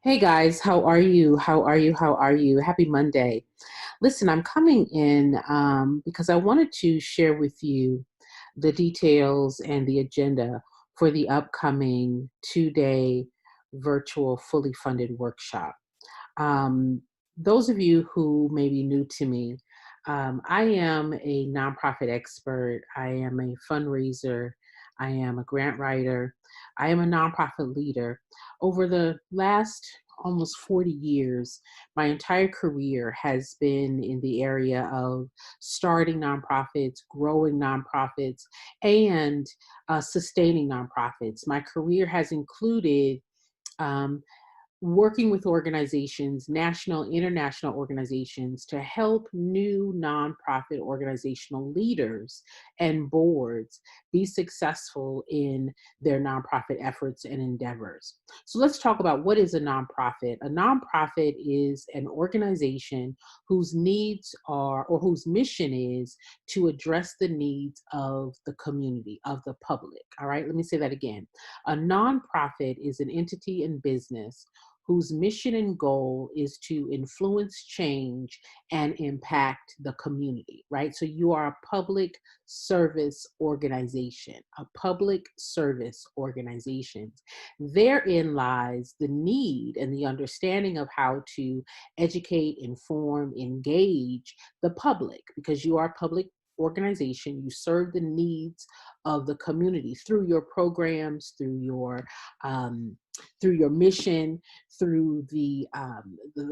Hey guys, how are you? How are you? How are you? Happy Monday. Listen, I'm coming in because I wanted to share with you the details and the agenda for the upcoming 2-day virtual fully funded workshop. Those of you who may be new to me, I am a nonprofit expert. I am a fundraiser. I am a grant writer. I am a nonprofit leader. Over the last almost 40 years, my entire career has been in the area of starting nonprofits, growing nonprofits, and sustaining nonprofits. My career has included um, working with organizations, national, international organizations, to help new nonprofit organizational leaders and boards be successful in their nonprofit efforts and endeavors. So let's talk about what is a nonprofit. A nonprofit is an organization whose needs are, or whose mission is, to address the needs of the community, of the public. All right, let me say that again. A nonprofit is an entity in business whose mission and goal is to influence change and impact the community, right? So you are a public service organization, a public service organization. Therein lies the need and the understanding of how to educate, inform, engage the public, because you are a public organization. You serve the needs of the community through your programs, um, through your mission, through the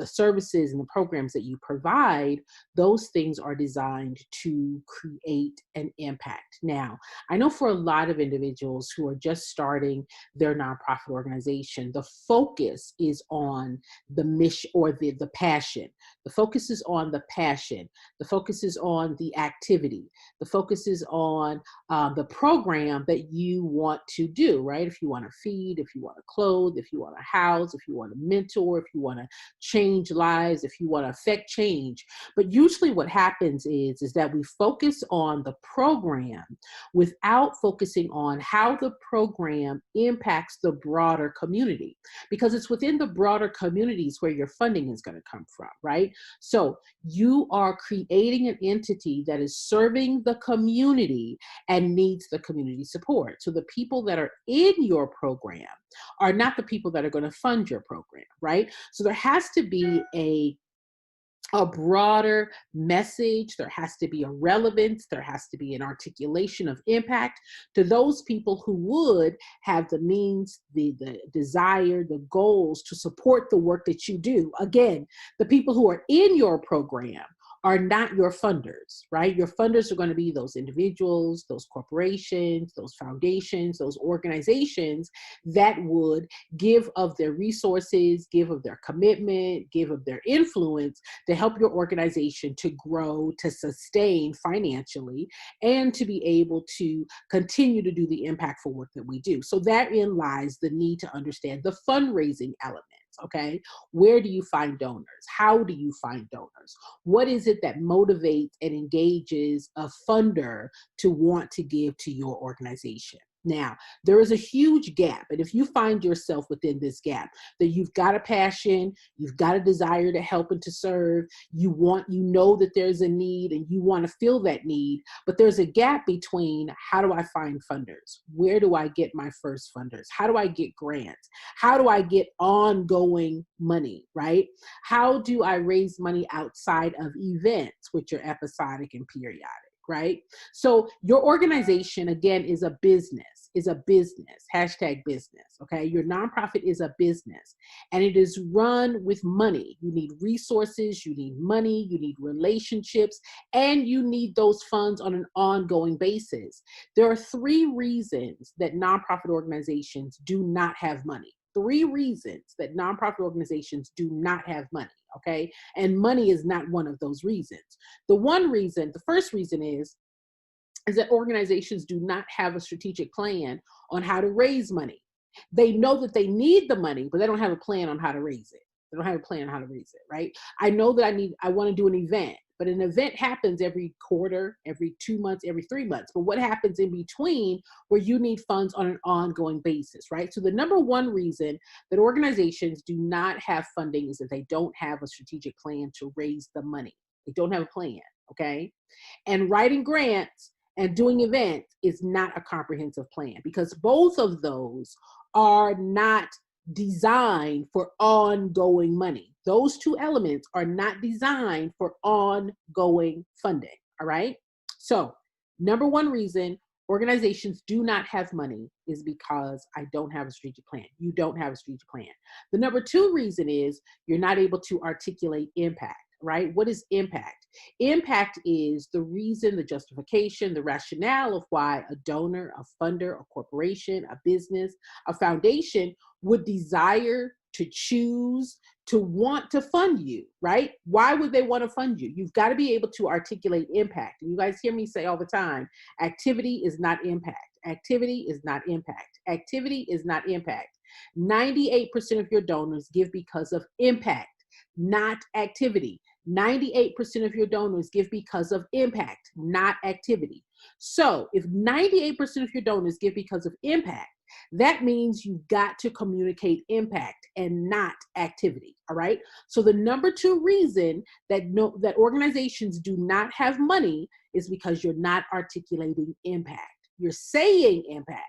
services and the programs that you provide. Those things are designed to create an impact. Now, I know for a lot of individuals who are just starting their nonprofit organization, the focus is on the mission or the passion. The focus is on the passion. The focus is on the activity. The focus is on the program that you want to do, right? If you want to feed, if you want to clothe, if you want to house, if you want to mentor, if you want to change lives, if you want to affect change. But usually what happens is that we focus on the program without focusing on how the program impacts the broader community, because it's within the broader communities where your funding is going to come from, right? So you are creating an entity that is serving the community and needs the community support. So the people that are in your program are not the people that are going to fund your program, right? So there has to be a broader message. There has to be a relevance. There has to be an articulation of impact to those people who would have the means, the desire, the goals to support the work that you do. Again, the people who are in your program are not your funders, right? Your funders are going to be those individuals, those corporations, those foundations, those organizations that would give of their resources, give of their commitment, give of their influence to help your organization to grow, to sustain financially, and to be able to continue to do the impactful work that we do. So therein lies the need to understand the fundraising element. Okay, where do you find donors? How do you find donors? What is it that motivates and engages a funder to want to give to your organization? Now, there is a huge gap. And if you find yourself within this gap, that you've got a passion, you've got a desire to help and to serve, you know that there's a need and you want to fill that need, but there's a gap between how do I find funders? Where do I get my first funders? How do I get grants? How do I get ongoing money, right? How do I raise money outside of events, which are episodic and periodic? Right? So your organization, again, is a business, hashtag business. Okay. Your nonprofit is a business and it is run with money. You need resources, you need money, you need relationships, and you need those funds on an ongoing basis. There are 3 reasons that nonprofit organizations do not have money. 3 reasons that nonprofit organizations do not have money. Okay. And money is not one of those reasons. The first reason is that organizations do not have a strategic plan on how to raise money. They know that they need the money, but they don't have a plan on how to raise it. They don't have a plan on how to raise it, right? I know that I want to do an event, But an event happens every quarter, every 2 months, every 3 months. But what happens in between where you need funds on an ongoing basis, right? So the number one reason that organizations do not have funding is that they don't have a strategic plan to raise the money. They don't have a plan, okay? And writing grants and doing events is not a comprehensive plan, because both of those are not designed for ongoing money. Those two elements are not designed for ongoing funding, all right? So, number one reason organizations do not have money is because I don't have a strategic plan. You don't have a strategic plan. The number two reason is you're not able to articulate impact, right? What is impact? Impact is the reason, the justification, the rationale of why a donor, a funder, a corporation, a business, a foundation would desire to choose to want to fund you, right? Why would they want to fund you? You've got to be able to articulate impact. And you guys hear me say all the time, activity is not impact. Activity is not impact. Activity is not impact. 98% of your donors give because of impact, not activity. 98% of your donors give because of impact, not activity. So if 98% of your donors give because of impact, that means you've got to communicate impact and not activity, all right? So the number two reason that organizations do not have money is because you're not articulating impact. You're saying impact,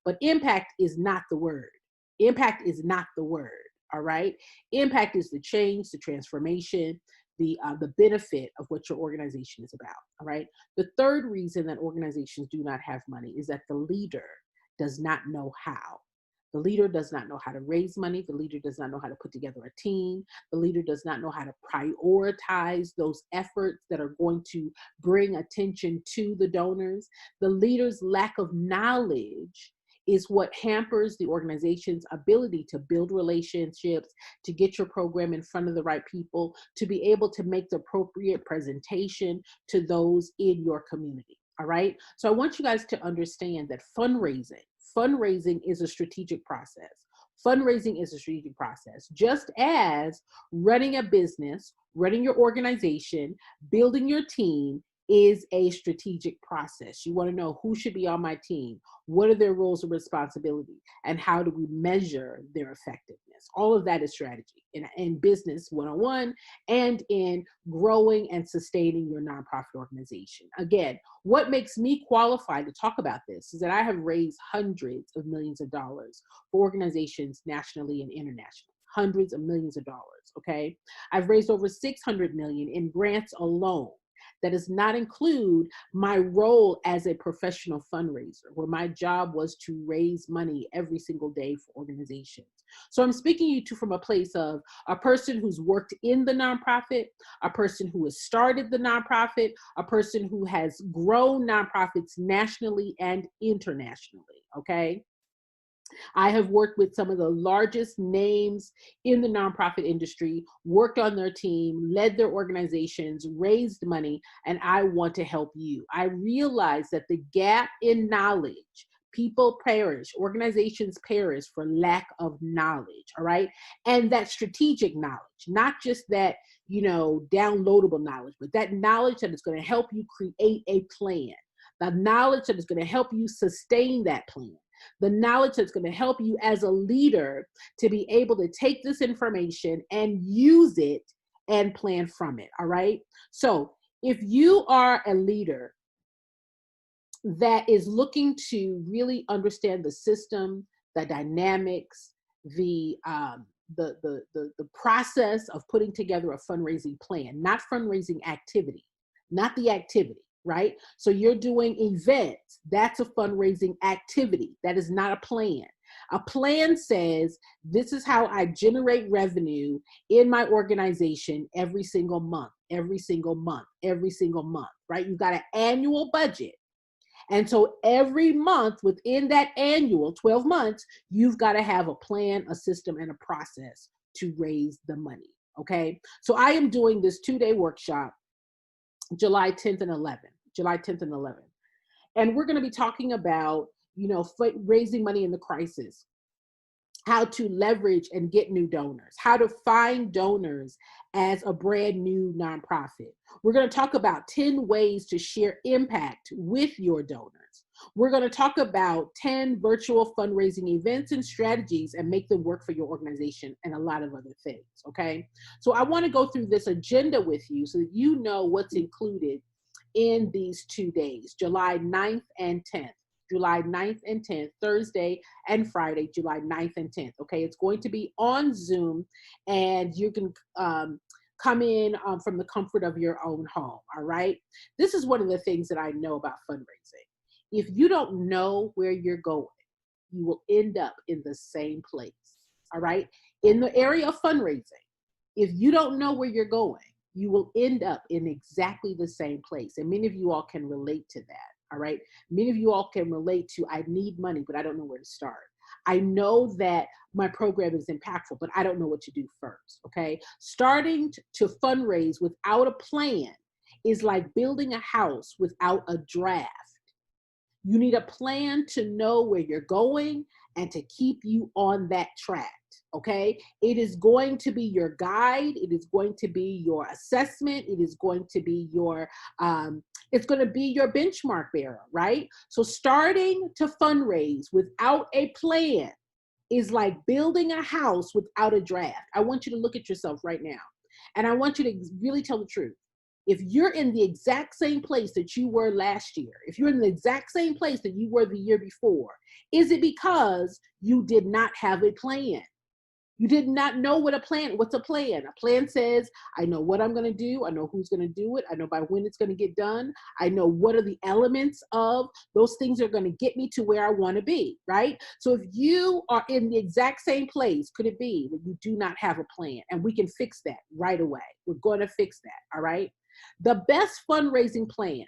but impact is not the word. Impact is not the word, all right? Impact is the change, the transformation, the benefit of what your organization is about, all right? The third reason that organizations do not have money is that the leader does not know how. The leader does not know how to raise money. The leader does not know how to put together a team. The leader does not know how to prioritize those efforts that are going to bring attention to the donors. The leader's lack of knowledge is what hampers the organization's ability to build relationships, to get your program in front of the right people, to be able to make the appropriate presentation to those in your community. All right. So I want you guys to understand that fundraising is a strategic process. Fundraising is a strategic process, just as running a business, running your organization, building your team is a strategic process. You want to know who should be on my team, what are their roles and responsibilities, and how do we measure their effectiveness? All of that is strategy in business 101 and in growing and sustaining your nonprofit organization. Again, what makes me qualified to talk about this is that I have raised hundreds of millions of dollars for organizations nationally and internationally. Hundreds of millions of dollars, okay? I've raised over 600 million in grants alone. That does not include my role as a professional fundraiser, where my job was to raise money every single day for organizations. So I'm speaking to you from a place of a person who's worked in the nonprofit, a person who has started the nonprofit, a person who has grown nonprofits nationally and internationally, okay? I have worked with some of the largest names in the nonprofit industry, worked on their team, led their organizations, raised money, and I want to help you. I realize that the gap in knowledge, people perish, organizations perish for lack of knowledge, all right? And that strategic knowledge, not just that, downloadable knowledge, but that knowledge that is going to help you create a plan, the knowledge that is going to help you sustain that plan, the knowledge that's going to help you as a leader to be able to take this information and use it and plan from it, all right? So if you are a leader that is looking to really understand the system, the dynamics, the process of putting together a fundraising plan, not fundraising activity, not the activity, right? So you're doing events, that's a fundraising activity. That is not a plan. A plan says, this is how I generate revenue in my organization every single month, every single month, every single month, right? You've got an annual budget. And so every month within that annual 12 months, you've got to have a plan, a system, and a process to raise the money, okay? So I am doing this 2-day workshop, July 10th and 11th. And we're going to be talking about, raising money in the crisis. how to leverage and get new donors, how to find donors as a brand new nonprofit. We're going to talk about 10 ways to share impact with your donors. We're going to talk about 10 virtual fundraising events and strategies and make them work for your organization, and a lot of other things, okay? So I want to go through this agenda with you so that you know what's included in these 2 days, July 9th and 10th. July 9th and 10th, Thursday and Friday, July 9th and 10th. Okay, it's going to be on Zoom, and you can come in from the comfort of your own home. All right. This is one of the things that I know about fundraising. If you don't know where you're going, you will end up in the same place. All right. In the area of fundraising, if you don't know where you're going, you will end up in exactly the same place. And many of you all can relate to that. All right. Many of you all can relate to, I need money, but I don't know where to start. I know that my program is impactful, but I don't know what to do first. Okay. Starting to fundraise without a plan is like building a house without a draft. You need a plan to know where you're going and to keep you on that track. Okay. It is going to be your guide. It is going to be your assessment. It is going to be your, it's going to be your benchmark bearer, right? So starting to fundraise without a plan is like building a house without a draft. I want you to look at yourself right now, and I want you to really tell the truth. If you're in the exact same place that you were last year, if you're in the exact same place that you were the year before, is it because you did not have a plan? You did not know what's a plan? A plan says, I know what I'm going to do. I know who's going to do it. I know by when it's going to get done. I know what are the elements of those things that are going to get me to where I want to be, right? So if you are in the exact same place, could it be that you do not have a plan? And we can fix that right away. We're going to fix that, all right? The best fundraising plans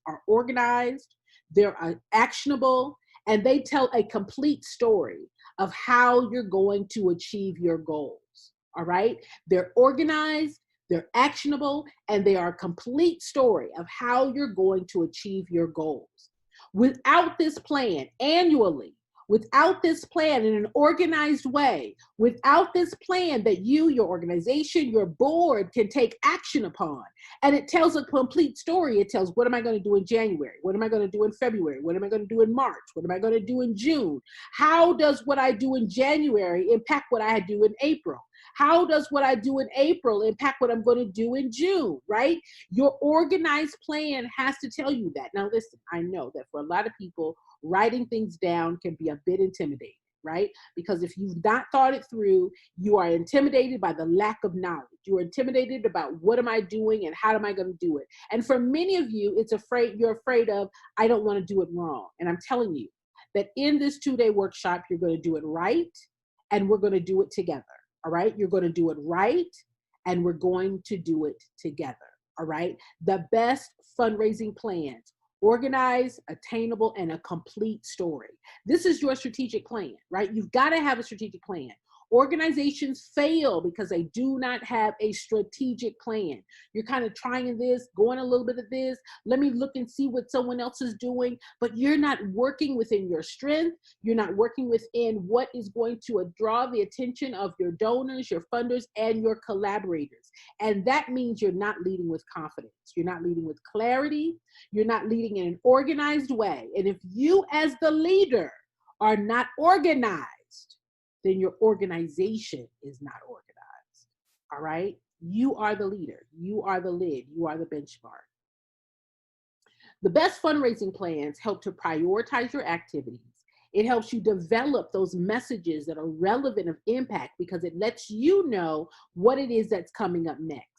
are organized, they're actionable, and they tell a complete story of how you're going to achieve your goals. All right. They're organized, they're actionable, and they are a complete story of how you're going to achieve your goals. Without this plan annually, without this plan in an organized way, without this plan that you, your organization, your board can take action upon, and it tells a complete story. It tells, what am I going to do in January? What am I going to do in February? What am I going to do in March? What am I going to do in June? How does what I do in January impact what I do in April? How does what I do in April impact what I'm going to do in June, right? Your organized plan has to tell you that. Now, listen, I know that for a lot of people, writing things down can be a bit intimidating, right? Because if you've not thought it through, you are intimidated by the lack of knowledge. You are intimidated about what am I doing and how am I going to do it? And for many of you, you're afraid of, I don't want to do it wrong. And I'm telling you that in this 2-day workshop, you're going to do it right, and we're going to do it together. All right. You're going to do it right, and we're going to do it together. All right. The best fundraising plans, organized, attainable, and a complete story. This is your strategic plan, right? You've got to have a strategic plan. Organizations fail because they do not have a strategic plan. You're kind of trying this, going a little bit of this. Let me look and see what someone else is doing, but you're not working within your strength. You're not working within what is going to draw the attention of your donors, your funders, and your collaborators. And that means you're not leading with confidence. You're not leading with clarity. You're not leading in an organized way. And if you as the leader are not organized, then your organization is not organized. All right? You are the leader. You are the lid. You are the benchmark. The best fundraising plans help to prioritize your activities. It helps you develop those messages that are relevant of impact because it lets you know what it is that's coming up next.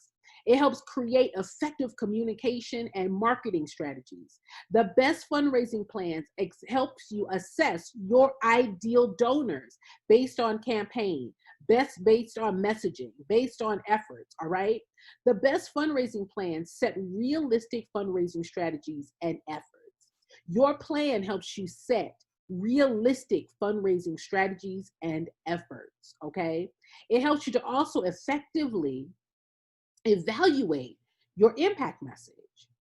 It helps create effective communication and marketing strategies. The best fundraising plans helps you assess your ideal donors based on campaign, based on messaging, based on efforts, all right? The best fundraising plans set realistic fundraising strategies and efforts. Your plan helps you set realistic fundraising strategies and efforts, okay? It helps you to also effectively evaluate your impact message,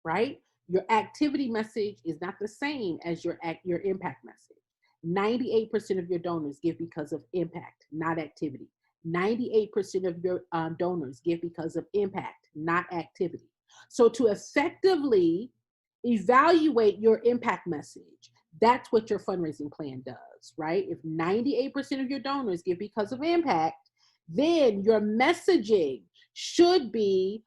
right? Your activity message is not the same as your impact message. 98% of your donors give because of impact, not activity. 98% of your donors give because of impact, not activity. So to effectively evaluate your impact message, that's what your fundraising plan does, right? If 98% of your donors give because of impact, then your messaging should be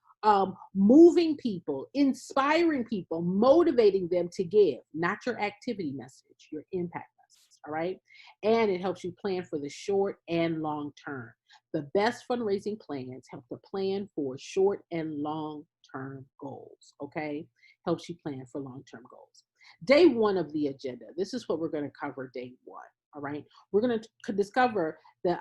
moving people, inspiring people, motivating them to give, not your activity message, your impact message, all right? And it helps you plan for the short and long term. The best fundraising plans help to plan for short and long term goals, okay? Helps you plan for long term goals. Day one of the agenda, this is what we're going to cover day one, all right? We're going to discover the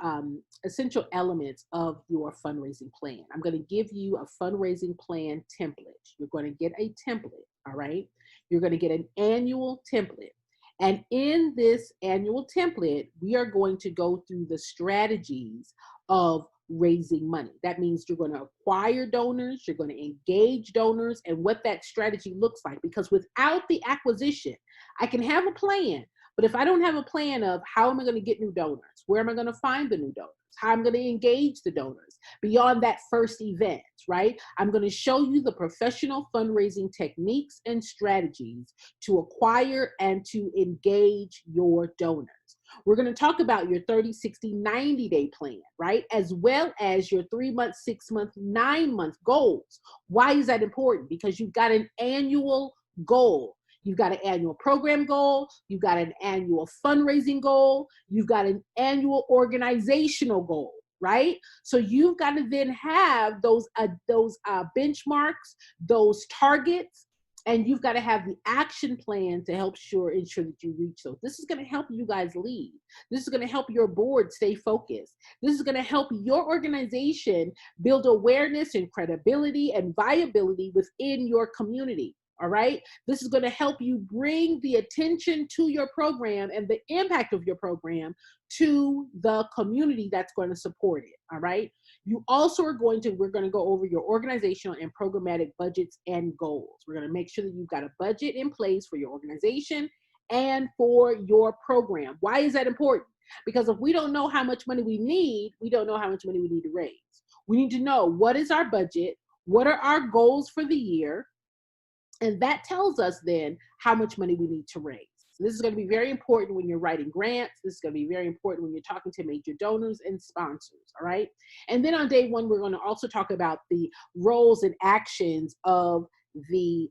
essential elements of your fundraising plan. I'm going to give you a fundraising plan template. You're going to get a template, all right? You're going to get an annual template. And in this annual template, we are going to go through the strategies of raising money. That means you're going to acquire donors, you're going to engage donors, and what that strategy looks like. Because without the acquisition, I can have a plan, but if I don't have a plan of how am I going to get new donors, where am I going to find the new donors, how I'm going to engage the donors beyond that first event, right? I'm going to show you the professional fundraising techniques and strategies to acquire and to engage your donors. We're going to talk about your 30, 60, 90-day plan, right? As well as your 3-month, 6-month, 9-month goals. Why is that important? Because you've got an annual goal. You've got an annual program goal. You've got an annual fundraising goal. You've got an annual organizational goal, right? So you've got to then have those benchmarks, those targets, and you've got to have the action plan to help ensure that you reach those. This is going to help you guys lead. This is going to help your board stay focused. This is going to help your organization build awareness and credibility and viability within your community. All right. This is going to help you bring the attention to your program and the impact of your program to the community that's going to support it. All right. You also we're going to go over your organizational and programmatic budgets and goals. We're going to make sure that you've got a budget in place for your organization and for your program. Why is that important? Because if we don't know how much money we need, we don't know how much money we need to raise. We need to know what is our budget, what are our goals for the year, and that tells us then how much money we need to raise. So this is going to be very important when you're writing grants. This is going to be very important when you're talking to major donors and sponsors, all right? And then on day one, we're going to also talk about the roles and actions of the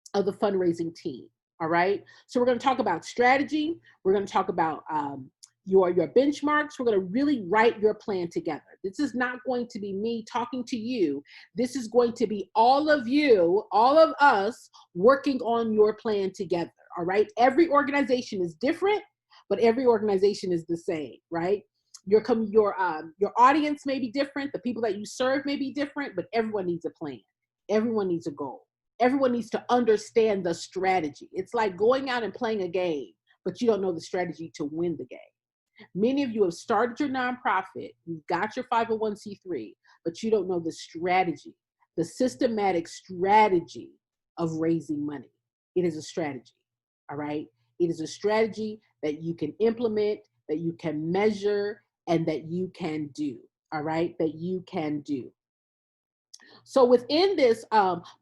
fundraising team, all right? So we're going to talk about strategy. We're going to talk about your benchmarks. We're going to really write your plan together. This is not going to be me talking to you. This is going to be all of you, all of us working on your plan together, all right? Every organization is different, but every organization is the same, right? Your audience may be different. The people that you serve may be different, but everyone needs a plan. Everyone needs a goal. Everyone needs to understand the strategy. It's like going out and playing a game, but you don't know the strategy to win the game. Many of you have started your nonprofit, you've got your 501c3, but you don't know the strategy, the systematic strategy of raising money. It is a strategy, all right? It is a strategy that you can implement, that you can measure, and that you can do, all right? That you can do. So within this,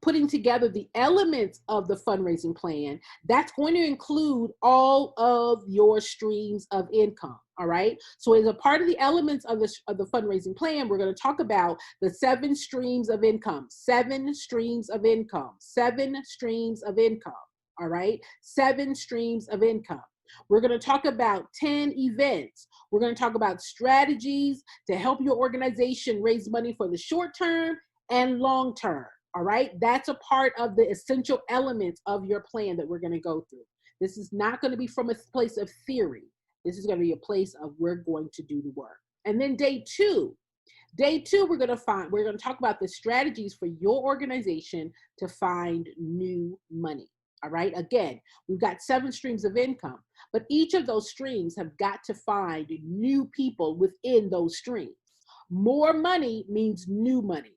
putting together the elements of the fundraising plan, that's going to include all of your streams of income, all right? So as a part of the elements of the fundraising plan, we're going to talk about the 7 streams of income, 7 streams of income, 7 streams of income, all right? 7 streams of income. We're going to talk about 10 events. We're going to talk about strategies to help your organization raise money for the short term and long term, all right? That's a part of the essential elements of your plan that we're going to go through. This is not going to be from a place of theory. This is going to be a place of we're going to do the work. And then day two, we're going to talk about the strategies for your organization to find new money. All right. Again, we've got 7 streams of income, but each of those streams have got to find new people within those streams. More money means new money.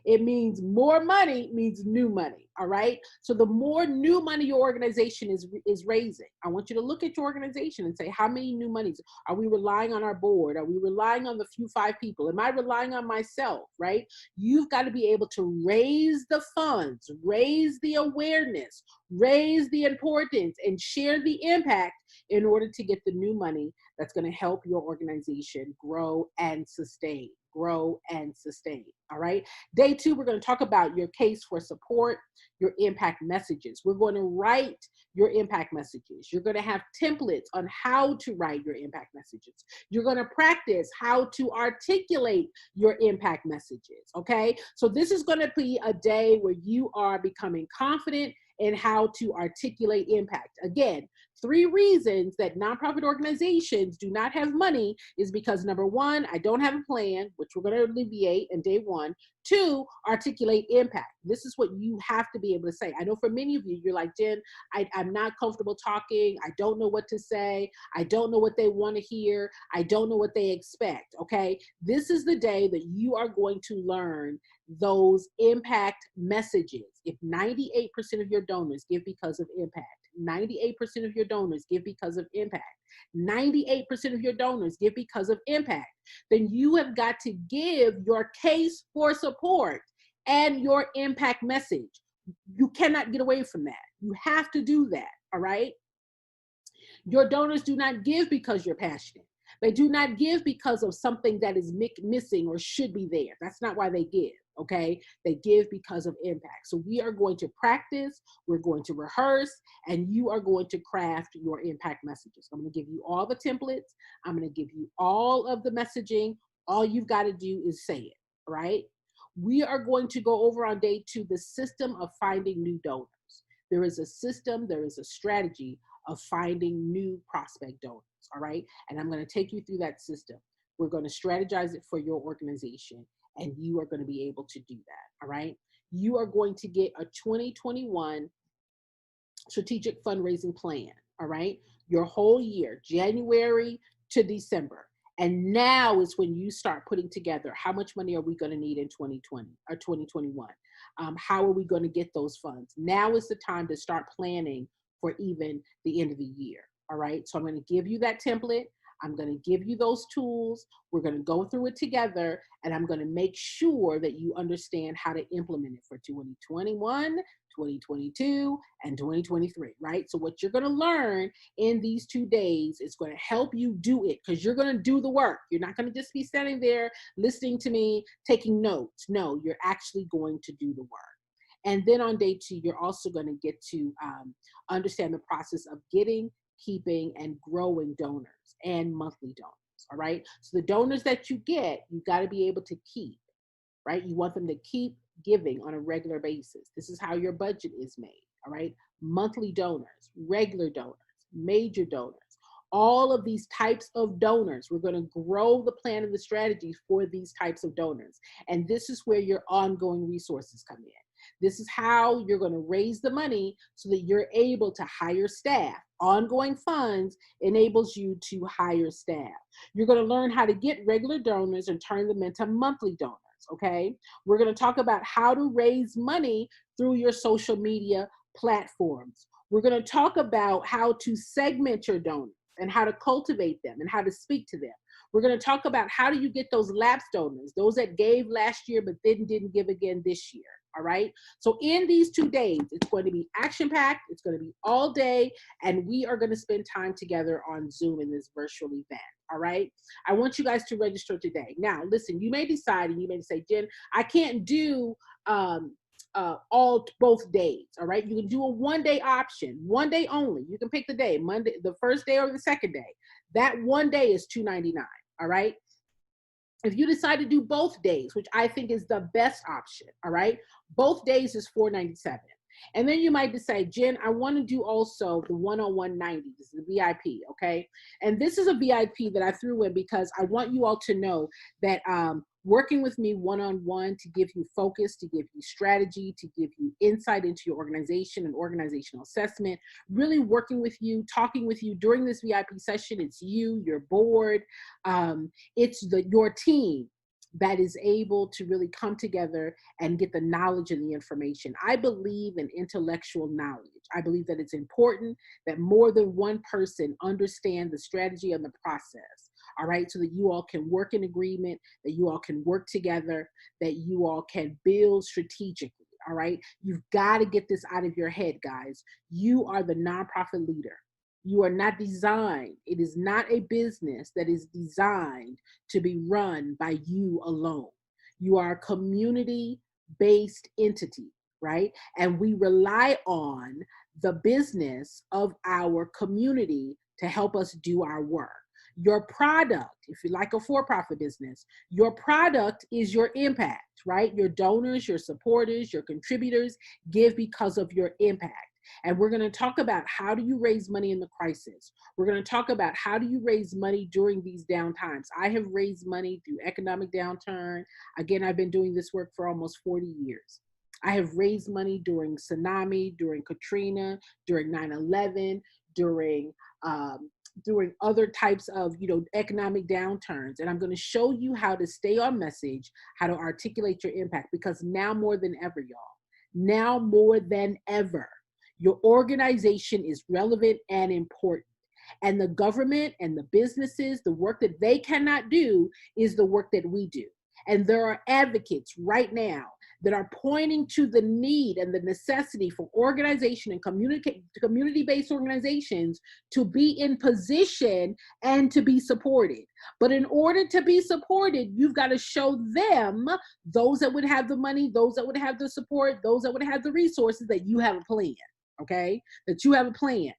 It means more money means new money, all right? So the more new money your organization is raising, I want you to look at your organization and say, how many new monies? Are we relying on our board? Are we relying on the few 5 people? Am I relying on myself, right? You've got to be able to raise the funds, raise the awareness, raise the importance, and share the impact in order to get the new money that's going to help your organization grow and sustain. Grow and sustain. All right. Day 2, we're going to talk about your case for support, your impact messages. We're going to write your impact messages. You're going to have templates on how to write your impact messages. You're going to practice how to articulate your impact messages. Okay. So this is going to be a day where you are becoming confident in how to articulate impact. Again, 3 reasons that nonprofit organizations do not have money is because, number 1, I don't have a plan, which we're going to alleviate in day 1. 2, articulate impact. This is what you have to be able to say. I know for many of you, you're like, Jen, I'm not comfortable talking. I don't know what to say. I don't know what they want to hear. I don't know what they expect. Okay. This is the day that you are going to learn those impact messages. If 98% of your donors give because of impact, 98% of your donors give because of impact, 98% of your donors give because of impact, then you have got to give your case for support and your impact message. You cannot get away from that. You have to do that, all right? Your donors do not give because you're passionate. They do not give because of something that is missing or should be there. That's not why they give, okay? They give because of impact. So we are going to practice, we're going to rehearse, and you are going to craft your impact messages. I'm going to give you all the templates. I'm going to give you all of the messaging. All you've got to do is say it, right? We are going to go over on day 2 the system of finding new donors. There is a system, there is a strategy of finding new prospect donors, all right? And I'm going to take you through that system. We're going to strategize it for your organization, and you are going to be able to do that, all right? You are going to get a 2021 strategic fundraising plan, all right? Your whole year, January to December. And now is when you start putting together how much money are we going to need in 2020 or 2021? How are we going to get those funds? Now is the time to start planning for even the end of the year. All right. So I'm going to give you that template. I'm going to give you those tools. We're going to go through it together, and I'm going to make sure that you understand how to implement it for 2021, 2022, and 2023, right? So what you're going to learn in these 2 days is going to help you do it, because you're going to do the work. You're not going to just be standing there listening to me, taking notes. No, you're actually going to do the work. And then on day 2, you're also going to get to understand the process of getting, keeping, and growing donors and monthly donors, all right? So the donors that you get, you got to be able to keep, right? You want them to keep giving on a regular basis. This is how your budget is made, all right? Monthly donors, regular donors, major donors, all of these types of donors. We're going to grow the plan and the strategies for these types of donors. And this is where your ongoing resources come in. This is how you're going to raise the money so that you're able to hire staff. Ongoing funds enables you to hire staff. You're going to learn how to get regular donors and turn them into monthly donors, okay? We're going to talk about how to raise money through your social media platforms. We're going to talk about how to segment your donors and how to cultivate them and how to speak to them. We're going to talk about how do you get those lapsed donors, those that gave last year but then didn't give again this year. All right. So in these 2 days, it's going to be action-packed. It's going to be all day. And we are going to spend time together on Zoom in this virtual event. All right. I want you guys to register today. Now, listen, you may decide and you may say, Jen, I can't do both days. All right. You can do a 1-day option, 1 day only. You can pick the day, Monday, the first day or the second day. That 1 day is $2.99. All right. If you decide to do both days, which I think is the best option, all right, both days is $4.97. And then you might decide, Jen, I want to do also the 1-on-1 This is the VIP, okay? And this is a VIP that I threw in because I want you all to know that working with me one-on-one to give you focus, to give you strategy, to give you insight into your organization and organizational assessment, really working with you, talking with you during this VIP session. It's you, your board, it's your team. that is able to really come together and get the knowledge and the information. I believe in intellectual knowledge. I believe that it's important that more than one person understand the strategy and the process, all right, so that you all can work in agreement, that you all can work together, that you all can build strategically, all right? You've got to get this out of your head, guys. You are the nonprofit leader. You are not designed, it is not a business that is designed to be run by you alone. You are a community-based entity, right? And we rely on the business of our community to help us do our work. Your product, if you like a for-profit business, your product is your impact, right? Your donors, your supporters, your contributors give because of your impact. And we're going to talk about how do you raise money in the crisis. We're going to talk about how do you raise money during these down times. I have raised money through economic downturn. Again, I've been doing this work for almost 40 years. I have raised money during tsunami, during Katrina, during 9/11, during other types of, economic downturns. And I'm going to show you how to stay on message, how to articulate your impact, because now more than ever, y'all, now more than ever, your organization is relevant and important. And the government and the businesses, the work that they cannot do is the work that we do. And there are advocates right now that are pointing to the need and the necessity for organization and community-based organizations to be in position and to be supported. But in order to be supported, you've got to show them, those that would have the money, those that would have the support, those that would have the resources, that you have a plan, okay? That you have a plan.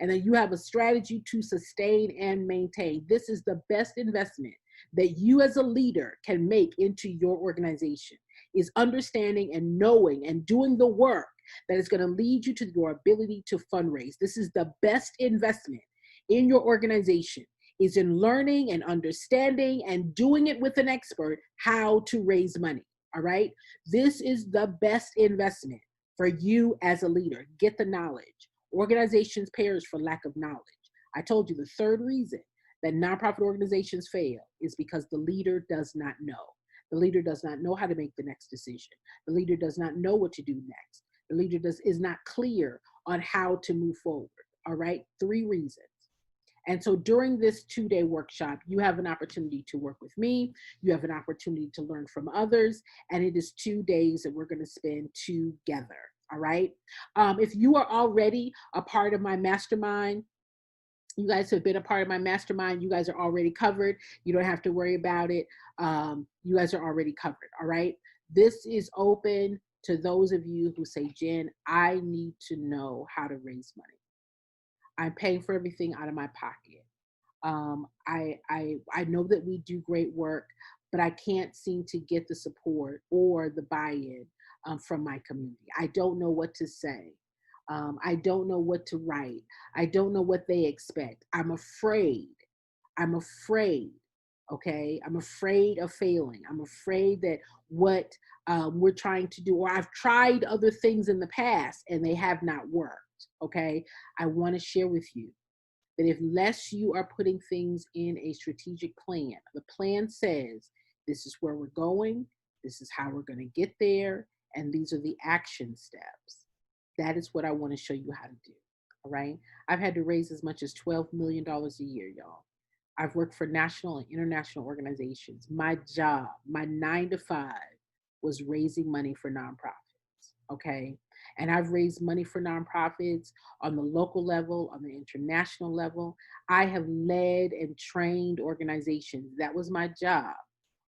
And then you have a strategy to sustain and maintain. This is the best investment that you as a leader can make into your organization, is understanding and knowing and doing the work that is going to lead you to your ability to fundraise. This is the best investment in your organization, is in learning and understanding and doing it with an expert how to raise money, all right? This is the best investment for you as a leader. Get the knowledge. Organizations perish for lack of knowledge. I told you the third reason that nonprofit organizations fail is because the leader does not know. The leader does not know how to make the next decision. The leader does not know what to do next. The leader is not clear on how to move forward. All right, 3 reasons. And so during this 2-day workshop, you have an opportunity to work with me. You have an opportunity to learn from others. And it is 2 days that we're going to spend together. All right. If you are already a part of my mastermind, you guys have been a part of my mastermind, you guys are already covered. You don't have to worry about it. You guys are already covered. All right. This is open to those of you who say, Jen, I need to know how to raise money. I'm paying for everything out of my pocket. I know that we do great work, but I can't seem to get the support or the buy-in from my community. I don't know what to say. I don't know what to write. I don't know what they expect. I'm afraid. Okay. I'm afraid of failing. I'm afraid that what we're trying to do, or I've tried other things in the past and they have not worked. Okay. I want to share with you that unless you are putting things in a strategic plan, the plan says, this is where we're going, this is how we're going to get there, and these are the action steps. That is what I want to show you how to do, all right? I've had to raise as much as $12 million a year, y'all. I've worked for national and international organizations. My job, my 9 to 5, was raising money for nonprofits, okay? And I've raised money for nonprofits on the local level, on the international level. I have led and trained organizations. That was my job,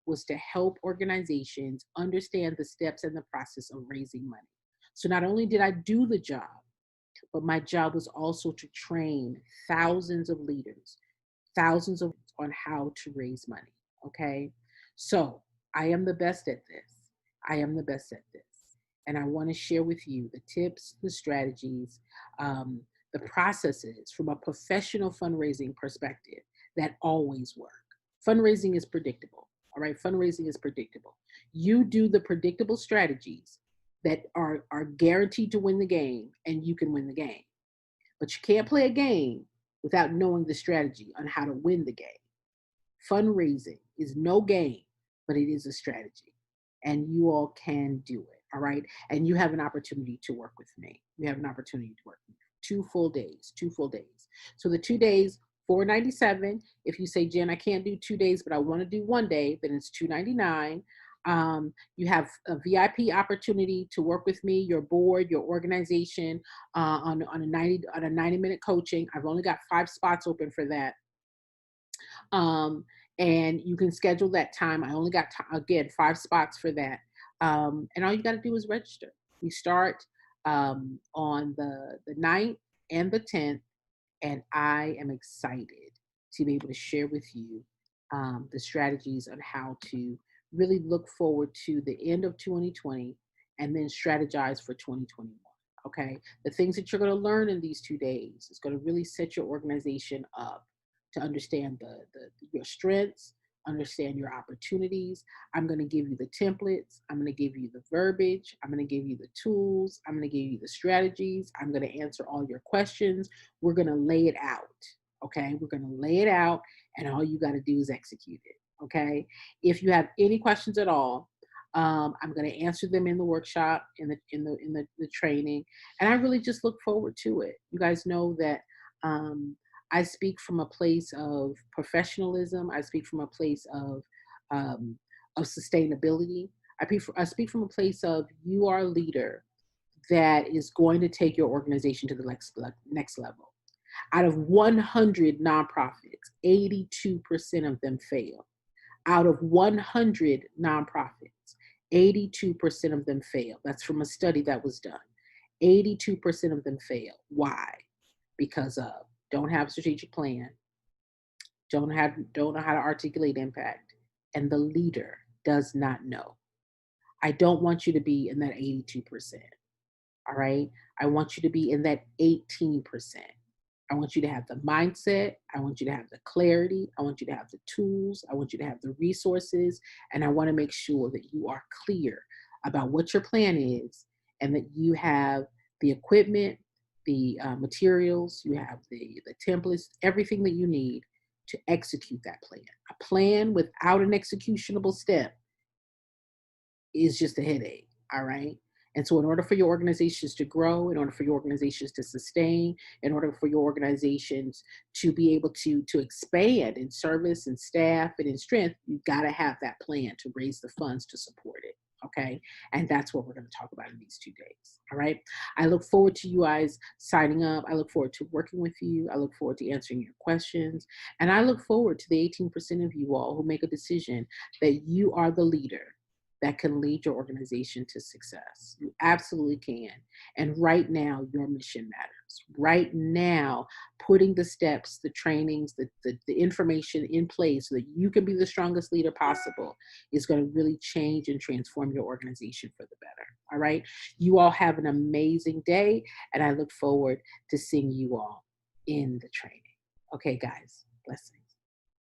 was to help organizations understand the steps and the process of raising money. So not only did I do the job, but my job was also to train thousands of leaders, thousands of on how to raise money, okay? So I am the best at this. I am the best at this. And I want to share with you the tips, the strategies, the processes from a professional fundraising perspective that always work. Fundraising is predictable, all right? Fundraising is predictable. You do the predictable strategies that are guaranteed to win the game, and you can win the game. But you can't play a game without knowing the strategy on how to win the game. Fundraising is no game but it is a strategy. And you all can do it. All right. And you have an opportunity to work with me. You have an opportunity to work with me. 2 full days, 2 full days. So the 2 days, $497. If you say, Jen, I can't do 2 days, but I want to do one day, then it's $299. You have a VIP opportunity to work with me, your board, your organization, on a 90-minute coaching. I've only got 5 spots open for that. And you can schedule that time. I only got, again, 5 spots for that. And all you got to do is register. We start on the 9th and the 10th, and I am excited to be able to share with you the strategies on how to really look forward to the end of 2020 and then strategize for 2021. Okay. The things that you're going to learn in these 2 days is going to really set your organization up to understand your strengths, understand your opportunities. I'm going to give you the templates. I'm going to give you the verbiage. I'm going to give you the tools. I'm going to give you the strategies. I'm going to answer all your questions. We're going to lay it out. Okay. We're going to lay it out, and all you got to do is execute it. Okay. If you have any questions at all, I'm going to answer them in the workshop, in the training, and I really just look forward to it. You guys know that I speak from a place of professionalism. I speak from a place of sustainability. I speak from a place of, you are a leader that is going to take your organization to the next level. Out of 100 nonprofits, 82% of them fail. Out of 100 nonprofits, 82% of them fail. That's from a study that was done. 82% of them fail. Why? Because of don't have a strategic plan, don't know how to articulate impact, and the leader does not know. I don't want you to be in that 82%. All right. I want you to be in that 18%. I want you to have the mindset. I want you to have the clarity. I want you to have the tools. I want you to have the resources. And I want to make sure that you are clear about what your plan is, and that you have the equipment, the materials, you have the templates, everything that you need to execute that plan. A plan without an executionable step is just a headache. All right. And so in order for your organizations to grow, in order for your organizations to sustain, in order for your organizations to be able to expand in service and staff and in strength, you've got to have that plan to raise the funds to support it. Okay. And that's what we're going to talk about in these 2 days. All right. I look forward to you guys signing up. I look forward to working with you. I look forward to answering your questions. And I look forward to the 18% of you all who make a decision that you are the leader that can lead your organization to success. You absolutely can. And right now, your mission matters. Right now, putting the steps, the trainings, the information in place so that you can be the strongest leader possible is going to really change and transform your organization for the better. All right. You all have an amazing day, and I look forward to seeing you all in the training. Okay, guys. Blessings.